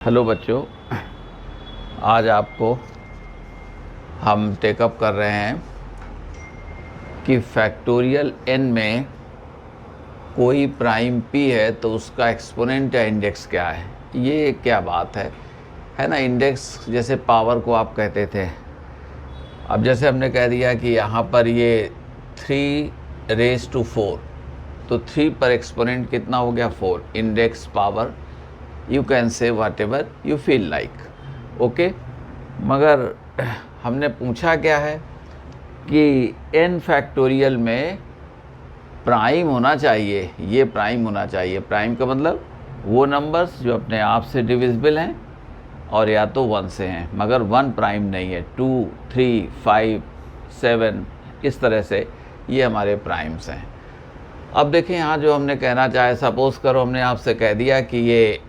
Hello बच्चों, आज आपको हम टेकअप कर रहे हैं कि फैक्टोरियल n में कोई प्राइम p है तो उसका एक्सपोनेंट या इंडेक्स क्या है। ये क्या बात है ना। इंडेक्स जैसे पावर को आप कहते थे, अब जैसे हमने कह दिया कि यहाँ पर ये 3⁴, तो 3 पर एक्सपोनेंट कितना हो गया 4। Index power you can say whatever you feel like, okay. मगर हमने पूछा क्या है कि n फैक्टोरियल में प्राइम होना चाहिए, ये प्राइम होना चाहिए। प्राइम का मतलब वो नंबर्स जो अपने आप से डिविजिबल हैं और या तो 1 से हैं, मगर 1 प्राइम नहीं है। 2, 3, 5, 7 इस तरह से ये हमारे प्राइम्स हैं। अब देखें यहाँ जो हमने कहना चाहे, सपोज़ करो हमने आपसे कह दिया कि ये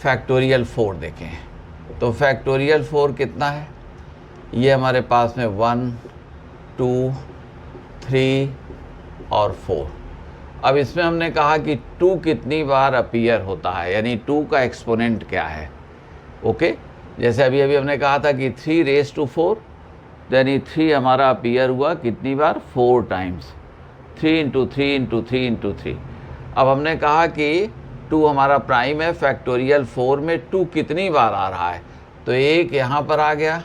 फैक्टोरियल 4 देखें, तो फैक्टोरियल 4 कितना है। ये हमारे पास में 1, 2, 3 और 4। अब इसमें हमने कहा कि 2 कितनी बार अपीयर होता है, यानी 2 का एक्सपोनेंट क्या है, ओके। जैसे अभी हमने कहा था कि 3⁴, यानी 3 हमारा अपीयर हुआ कितनी बार 4 टाइम्स, 3 × 3 × 3 × 3। अब हमने कहा कि 2 हमारा प्राइम है, फैक्टोरियल 4 में 2 कितनी बार आ रहा है, तो एक यहाँ पर आ गया,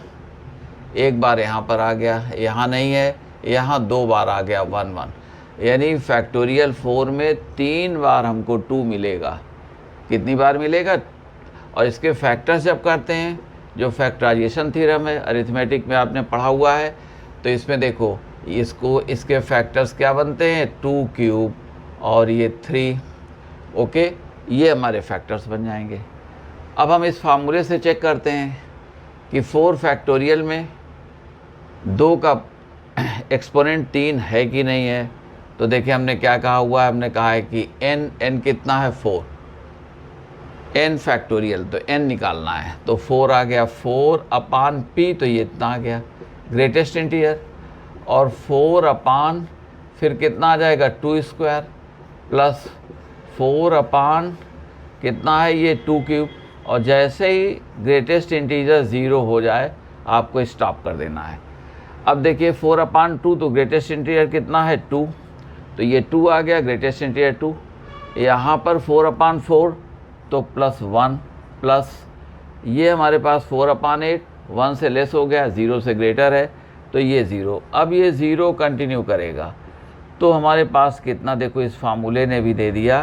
एक बार यहाँ पर आ गया, यहाँ नहीं है, यहाँ 2 बार आ गया 1 1, यानी फैक्टोरियल 4 में 3 बार हमको 2 मिलेगा। कितनी बार मिलेगा। और इसके फैक्टर्स जब करते हैं, जो फैक्टराइजेशन थ्योरम है अरिथमेटिक में आपने पढ़ा हुआ है, तो इसमें देखो इसके फैक्टर्स क्या बनते हैं 2³ और ये 3, ओके। ये हमारे फैक्टर्स बन जाएंगे। अब हम इस फार्मूले से चेक करते हैं कि 4 फैक्टोरियल में 2 का एक्सपोनेंट 3 है कि नहीं है। तो देखिए हमने क्या कहा हुआ है, हमने कहा है कि n कितना है 4, n फैक्टोरियल, तो n निकालना है, तो 4 आ गया 4/p, तो ये इतना आ गया ग्रेटेस्ट इंटीजर। और 4/ फिर कितना आ जाएगा 2² प्लस 4/ कितना है ये 2³ और जैसे ही ग्रेटेस्ट इंटीजर 0 हो जाए आपको स्टॉप कर देना है। अब देखिए 4/2, तो ग्रेटेस्ट इंटीजर कितना है 2, तो ये 2 आ गया ग्रेटेस्ट इंटीजर 2। यहाँ पर 4/4 तो +1 प्लस ये हमारे पास 4/8, 1 से लेस हो गया, 0 से ग्रेटर है, तो ये 0। अब ये 0 कंटिन्यू करेगा, तो हमारे पास कितना, देखो इस फार्मूले ने भी दे दिया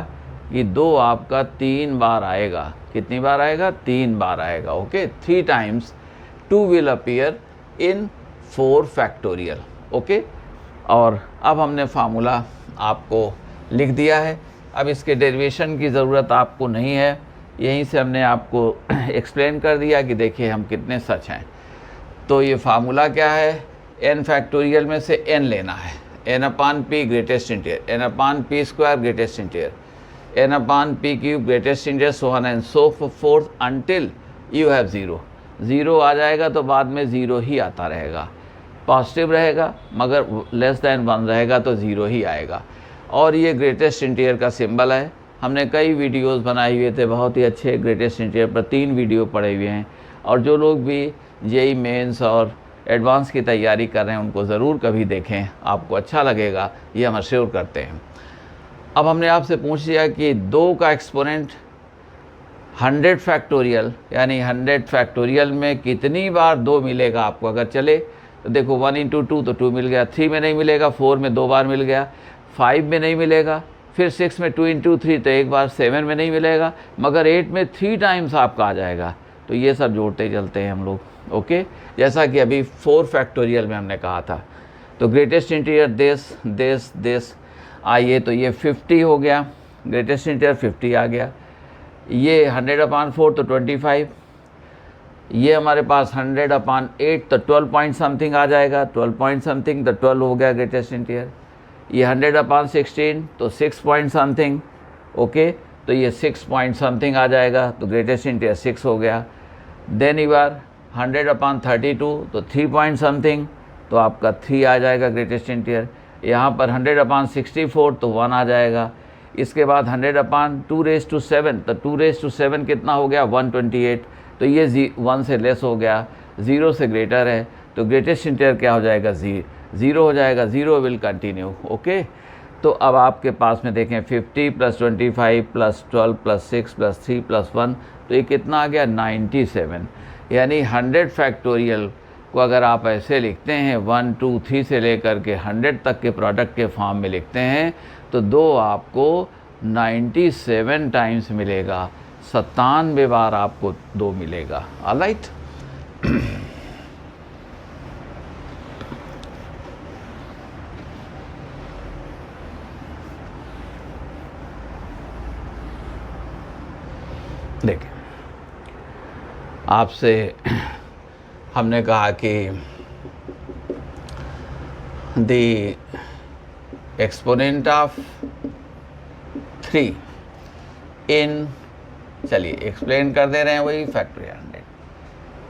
कि 2 आपका 3 बार आएगा। कितनी बार आएगा 3 बार आएगा, okay. 3 times 2 will appear in 4 factorial, okay. और अब हमने फार्मूला आपको लिख दिया है। अब इसके डेरिवेशन की ज़रूरत आपको नहीं है, यहीं से हमने आपको एक्सप्लेन कर दिया कि देखिए हम कितने सच हैं। तो ये फार्मूला क्या है, n फैक्टोरियल में से n लेना है, n/p greatest integer, n/p² greatest integer, n/p³ greatest integer, so on and so forth until you have 0। 0 आ जाएगा तो बाद में 0 ही आता रहेगा, पॉजिटिव रहेगा, मगर लेस दैन 1 रहेगा तो 0 ही आएगा। और ये ग्रेटेस्ट इंटीजर का सिंबल है। हमने कई वीडियोस बनाए हुए थे बहुत ही अच्छे ग्रेटेस्ट इंटीजर पर, 3 वीडियो पड़े हुए हैं। और जो लोग भी जेईई मेंस और एडवांस की तैयारी कर रहे हैं उनको ज़रूर कभी देखें, आपको अच्छा लगेगा, ये हम अश्योर करते हैं। अब हमने आपसे पूछ लिया कि 2 का एक्सपोनेंट 100 फैक्टोरियल, यानी 100 फैक्टोरियल में कितनी बार 2 मिलेगा आपको। अगर चले तो देखो 1 × 2 तो 2 मिल गया, 3 में नहीं मिलेगा, 4 में 2 बार मिल गया, 5 में नहीं मिलेगा, फिर 6 में 2 × 3 तो 1 बार, 7 में नहीं मिलेगा, मगर 8 में 3 टाइम्स आपका आ जाएगा। तो ये सब जोड़ते चलते हैं हम लोग, ओके। जैसा कि अभी 4 फैक्टोरियल में हमने कहा था, तो ग्रेटेस्ट इंटीजर दिस आइए, तो ये 50 हो गया, ग्रेटेस्ट इंटीजर 50 आ गया। ये 100/4 तो 25, ये हमारे पास 100/8 तो 12 पॉइंट समथिंग आ जाएगा, 12 पॉइंट समथिंग तो 12 हो गया ग्रेटेस्ट इंटीजर। ये 100/16 तो 6 पॉइंट समथिंग, ओके, तो ये 6 पॉइंट समथिंग आ जाएगा, तो ग्रेटेस्ट इंटीजर 6 हो गया। देन यू आर 100/32 तो 3 पॉइंट समथिंग, तो आपका 3 आ जाएगा ग्रेटेस्ट इंटीजर। यहाँ पर 100/64 तो 1 आ जाएगा। इसके बाद 100/2⁻⁷, तो 2⁻⁷ कितना हो गया 128, तो ये 1 से लेस हो गया, 0 से ग्रेटर है, तो ग्रेटेस्ट इंटीजर क्या हो जाएगा 0 हो जाएगा, 0 विल कंटिन्यू। ओके, तो अब आपके पास में देखें 50 + 25 + 12 + 6 + 3 + 1, तो ये कितना आ गया 97। यानी 100 फैक्टोरियल को अगर आप ऐसे लिखते हैं 1 2 3 से लेकर के 100 तक के प्रोडक्ट के फॉर्म में लिखते हैं तो 2 आपको 97 टाइम्स मिलेगा, 97 बार आपको 2 मिलेगा। ऑलराइट, देखिए आपसे हमने कहा कि द एक्सपोनेंट ऑफ 3 इन, चलिए एक्सप्लेन कर दे रहे हैं वही, फैक्टोरियल 100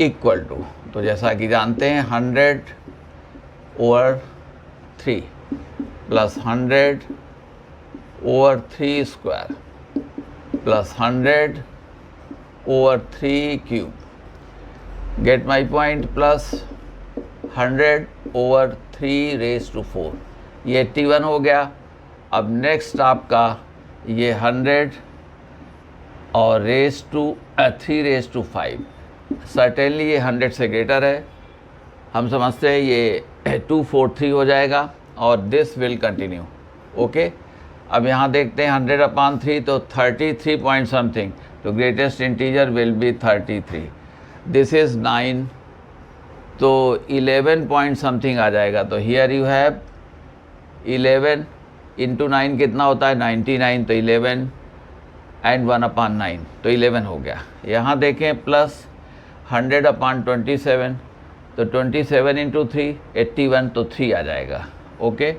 इक्वल टू, तो जैसा कि जानते हैं 100/3 + 100/3² + 100/3³ गेट माई पॉइंट, प्लस 100/3⁴, ये 81 हो गया। अब नेक्स्ट आपका ये 100 और 3⁵, सर्टेनली ये 100 से ग्रेटर है, हम समझते हैं ये 243 हो जाएगा और दिस विल कंटिन्यू। ओके, अब यहाँ देखते हैं 100/3 तो 33 पॉइंट समथिंग, तो greatest integer will be 33, this is 9, तो 11 पॉइंट समथिंग आ जाएगा। तो हियर यू हैव 11 × 9 कितना होता है 99, तो 11 एंड 1/9, तो 11 हो गया। यहाँ देखें प्लस 100/27, तो 27 × 3 81, तो 3 आ जाएगा। ओके,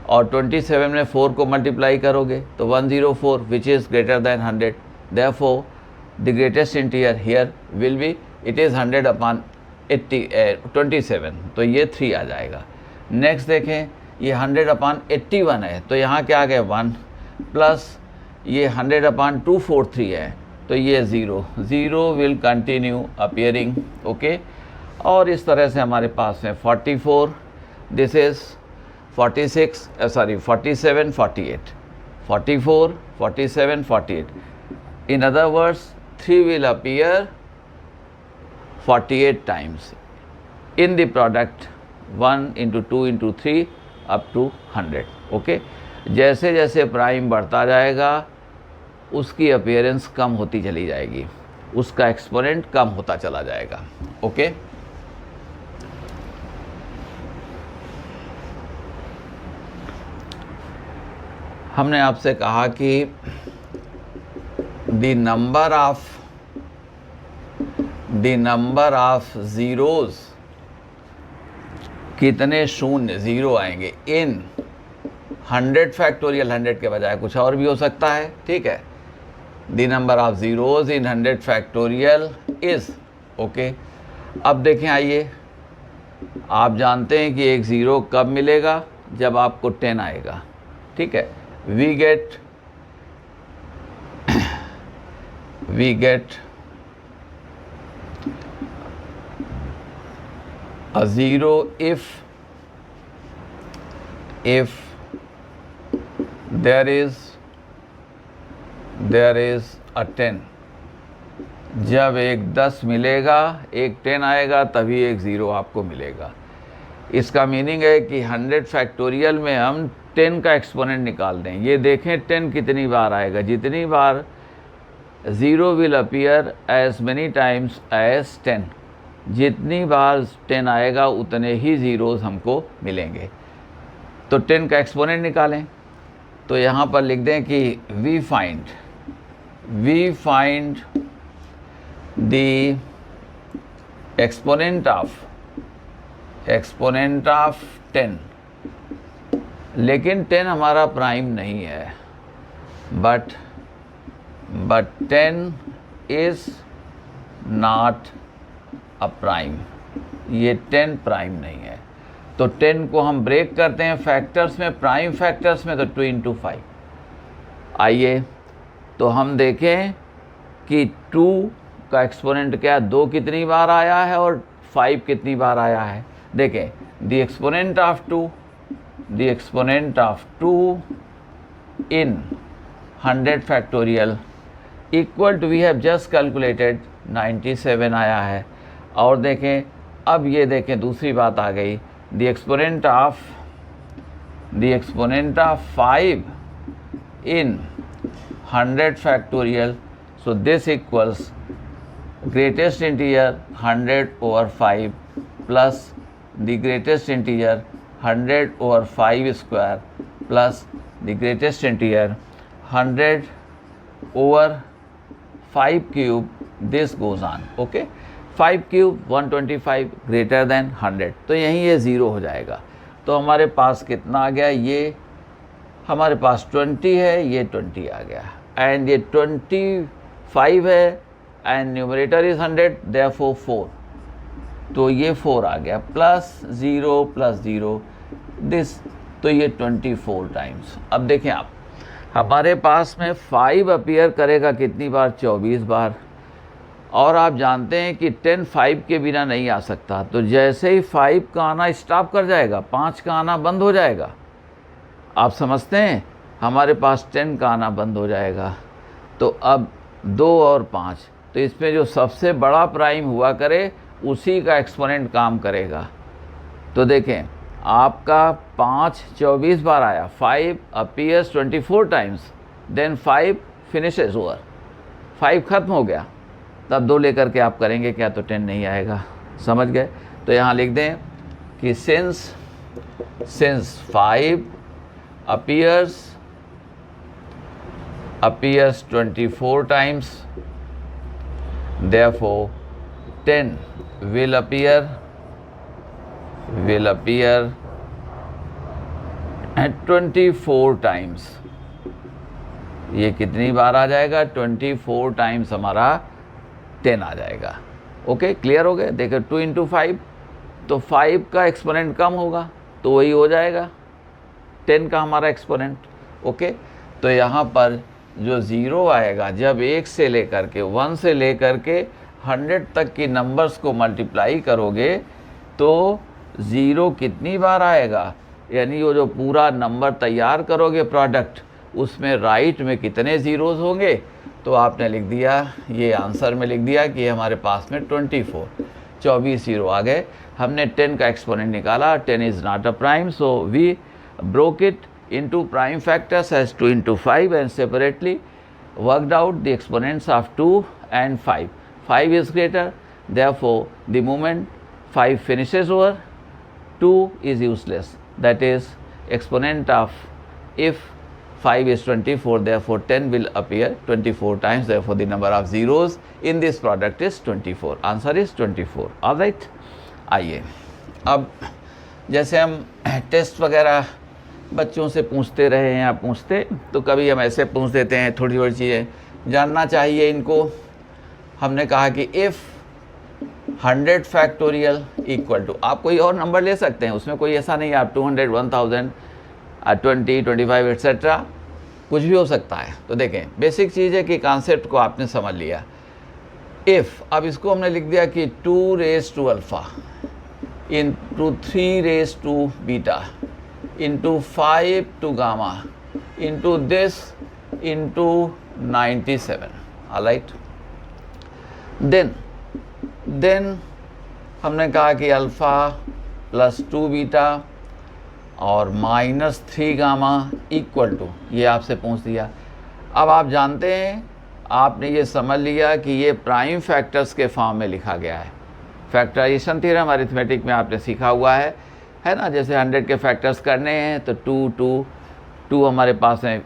और 27 में 4 को मल्टीप्लाई करोगे तो 104 which is greater than 100, therefore the greatest integer here will be, it is 100/27, तो ये 3 आ जाएगा। नेक्स्ट देखें ये 100/81 है, तो यहाँ क्या आ गया 1, प्लस ये 100/243 है, तो ये 0 विल कंटिन्यू अपीयरिंग। ओके, और इस तरह से हमारे पास में 44, this is 47, 48, 44, 47, 48. In other words, 3 will appear 48 times in the product 1 × 2 × 3 up to 100. Okay? जैसे जैसे प्राइम बढ़ता जाएगा उसकी अपीयरेंस कम होती चली जाएगी, उसका एक्सपोनेंट कम होता चला जाएगा। ओके, हमने आपसे कहा कि द नंबर ऑफ ज़ीरोज़, कितने शून्य ज़ीरो आएंगे इन 100 फैक्टोरियल, 100 के बजाय कुछ और भी हो सकता है। ठीक है, the number of zeros in 100 factorial is. Okay, अब देखें, आइए, आप जानते हैं कि एक ज़ीरो कब मिलेगा, जब आपको 10 आएगा। ठीक है, we get a zero if there is a 10, जब एक 10 मिलेगा, एक 10 आएगा, तभी एक ज़ीरो आपको मिलेगा। इसका मीनिंग है कि 100 फैक्टोरियल में हम 10 का एक्सपोनेंट निकाल दें। ये देखें 10 कितनी बार आएगा, जितनी बार 0 will appear as many times as 10, जितनी बार 10 आएगा उतने ही ज़ीरोज़ हमको मिलेंगे। तो 10 का एक्सपोनेंट निकालें, तो यहाँ पर लिख दें कि we find the exponent of 10, लेकिन 10 हमारा प्राइम नहीं है, but 10 is not a prime, ये 10 प्राइम नहीं है। तो 10 को हम ब्रेक करते हैं फैक्टर्स में, प्राइम फैक्टर्स में, तो 2 × 5। आइए तो हम देखें कि 2 का एक्सपोनेंट क्या, 2 कितनी बार आया है और 5 कितनी बार आया है। देखें, the exponent of 2 in 100 factorial equal to, we have just calculated 97 आया है। और देखें, अब ये देखें दूसरी बात आ गई, the exponent of 5 in 100 factorial, so this equals greatest integer 100 over 5 plus the greatest integer 100 over 5 square plus the greatest integer 100 over 5 cube, this goes on, okay। 5 cube 125 greater than 100, तो यहीं ये 0 हो जाएगा। तो हमारे पास कितना आ गया, ये हमारे पास 20 है, ये 20 आ गया, एंड ये 25 है एंड न्यूमरेटर इज 100, देयरफॉर 4, तो ये 4 आ गया, प्लस 0 दिस, तो ये 24 टाइम्स। अब देखें आप, हमारे पास में 5 अपीयर करेगा कितनी बार, 24 बार, और आप जानते हैं कि 10 5 के बिना नहीं आ सकता, तो जैसे ही 5 का आना स्टॉप कर जाएगा, 5 का आना बंद हो जाएगा। आप समझते हैं, हमारे पास 10 का आना बंद हो जाएगा। तो अब 2 और 5, तो इसमें जो सबसे बड़ा प्राइम हुआ करे उसी का एक्सपोनेंट काम करेगा। तो देखें, आपका 5 24 बार आया, 5 appears 24 times, then 5 finishes over, 5 खत्म हो गया, तब 2 लेकर के आप करेंगे क्या, तो 10 नहीं आएगा। समझ गए? तो यहाँ लिख दें कि since 5 appears 24 times, therefore 10 will appear at 24 times। ये कितनी बार आ जाएगा, 24 टाइम्स हमारा 10 आ जाएगा। ओके, क्लियर हो गया? देखो 2 into 5, तो 5 का एक्सपोनेंट कम होगा, तो वही हो जाएगा 10 का हमारा एक्सपोनेंट। ओके, तो यहाँ पर जो 0 आएगा, जब 1 से लेकर के 1 से लेकर के 100 तक की नंबर्स को मल्टीप्लाई करोगे तो 0 कितनी बार आएगा, यानी वो जो पूरा नंबर तैयार करोगे प्रोडक्ट, उसमें राइट में कितने ज़ीरोज़ होंगे, तो आपने लिख दिया, ये आंसर में लिख दिया कि हमारे पास में 24 ज़ीरो आ गए। हमने 10 का एक्सपोनेंट निकाला, 10 is not a prime, so we broke it into prime factors as 2 into 5 and separately worked out the exponents of 2 and 5. 5 is greater, therefore the moment 5 finishes over, 2 is useless. That is exponent of, if 5 is 24, therefore 10 will appear 24 times, therefore the number of zeros in this product is 24. Answer is 24. All right, आइए अब जैसे हम test वगैरह बच्चों से पूछते रहे हैं या पूछते, तो कभी हम ऐसे पूछ देते हैं, थोड़ी थोड़ी चीज़ें जानना चाहिए इनको। हमने कहा कि इफ़ 100 फैक्टोरियल इक्वल टू, आप कोई और नंबर ले सकते हैं, उसमें कोई ऐसा नहीं है आप 200, 1000, 20, 25 एट्सेट्रा कुछ भी हो सकता है। तो देखें, बेसिक चीज़ है कि कॉन्सेप्ट को आपने समझ लिया। इफ़, अब इसको हमने लिख दिया कि 2 raised to alpha into 3 raised to beta into 5 to gamma into this into 97, alright। then हमने कहा कि अल्फ़ा प्लस 2 बीटा और -3 गामा इक्वल टू, ये आपसे पूछ दिया। अब आप जानते हैं, आपने ये समझ लिया कि ये प्राइम फैक्टर्स के फॉर्म में लिखा गया है। फैक्टराइजेशन थ्योरम अरिथमेटिक में आपने सीखा हुआ है ना। जैसे 100 के फैक्टर्स करने हैं तो 2 हमारे पास में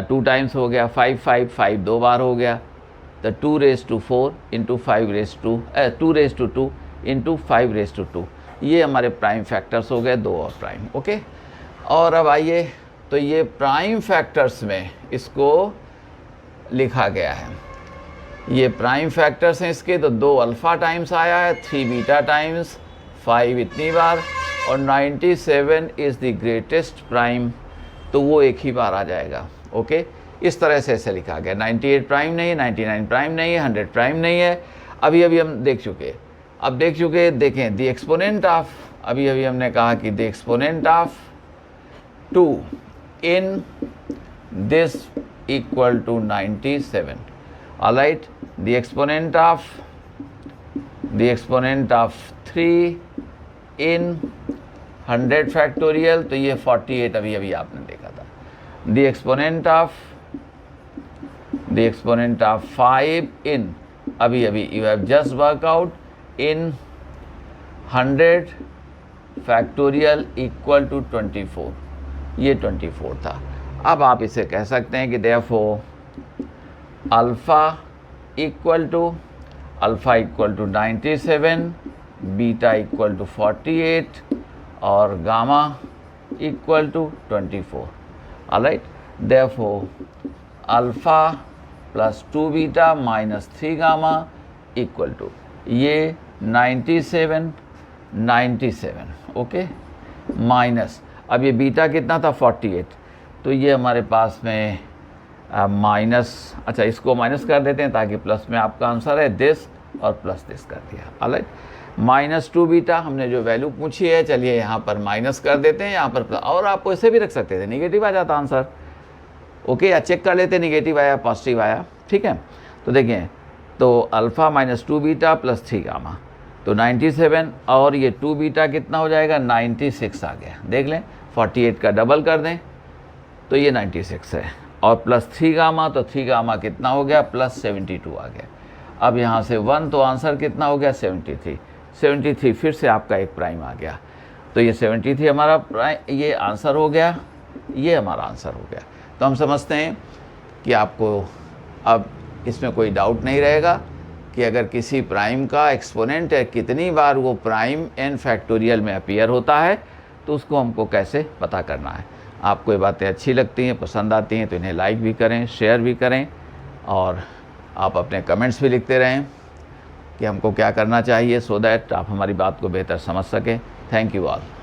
2 टाइम्स हो गया, 5 2 बार हो गया, तो 2 raised to 4 into 5 raised to 2 raised to 2 into 5 raised to 2, ये हमारे प्राइम फैक्टर्स हो गए, 2 और प्राइम। ओके, और अब आइए, तो ये प्राइम फैक्टर्स में इसको लिखा गया है, ये प्राइम फैक्टर्स हैं इसके, तो 2 अल्फ़ा टाइम्स आया है, 3 बीटा टाइम्स, 5 इतनी बार, और 97 इज़ द ग्रेटेस्ट प्राइम, तो वो एक ही बार आ जाएगा। ओके, इस तरह से ऐसे लिखा गया। 98 प्राइम नहीं है, 99 प्राइम नहीं है, 100 प्राइम नहीं है। अभी हम देख चुके। अब देखें द एक्सपोनेंट ऑफ, अभी हमने कहा कि the exponent of 2 in this equal to 97। Alright, the exponent of 3 in 100 factorial, तो ये 48 अभी आपने देखा था। द एक्सपोनेंट ऑफ 5 इन, अभी you have just work out, in 100 factorial equal to 24, ये 24 था। अब आप इसे कह सकते हैं कि therefore alpha equal to 97, beta equal to 48 और gamma equal to 24। Alright, therefore alpha plus 2 beta minus 3 gamma equal to ये 97, ओके, माइनस, अब ये बीटा कितना था 48, तो ये हमारे पास में माइनस, अच्छा इसको माइनस कर देते हैं ताकि प्लस में आपका आंसर है दिस, और प्लस दिस कर दिया। ऑलराइट, -2 बीटा हमने जो वैल्यू पूछी है, चलिए यहाँ पर माइनस कर देते हैं, यहाँ पर प्लस, और आप ऐसे भी रख सकते थे, नेगेटिव आ जाता आंसर। ओके, या चेक कर लेते नेगेटिव आया पॉजिटिव आया, ठीक है। तो देखें, तो अल्फ़ा -2 बीटा प्लस 3 गामा, तो 97, और ये 2 बीटा कितना हो जाएगा 96 आ गया। देख लें, 48 का डबल कर दें तो ये 96 है, और प्लस 3 गामा, तो 3 गामा कितना हो गया प्लस 72 आ गया। अब यहाँ से 1, तो आंसर कितना हो गया 73, फिर से आपका एक प्राइम आ गया, तो ये 73 हमारा प्राइम, ये आंसर हो गया, ये हमारा आंसर हो गया। तो हम समझते हैं कि आपको अब इसमें कोई डाउट नहीं रहेगा कि अगर किसी प्राइम का एक्सपोनेंट है, कितनी बार वो प्राइम n फैक्टोरियल में अपीयर होता है, तो उसको हमको कैसे पता करना है। आपको ये बातें अच्छी लगती हैं, पसंद आती हैं, तो इन्हें लाइक भी करें, शेयर भी करें, और आप अपने कमेंट्स भी लिखते रहें कि हमको क्या करना चाहिए, सो दैट आप हमारी बात को बेहतर समझ सकें। Thank you all.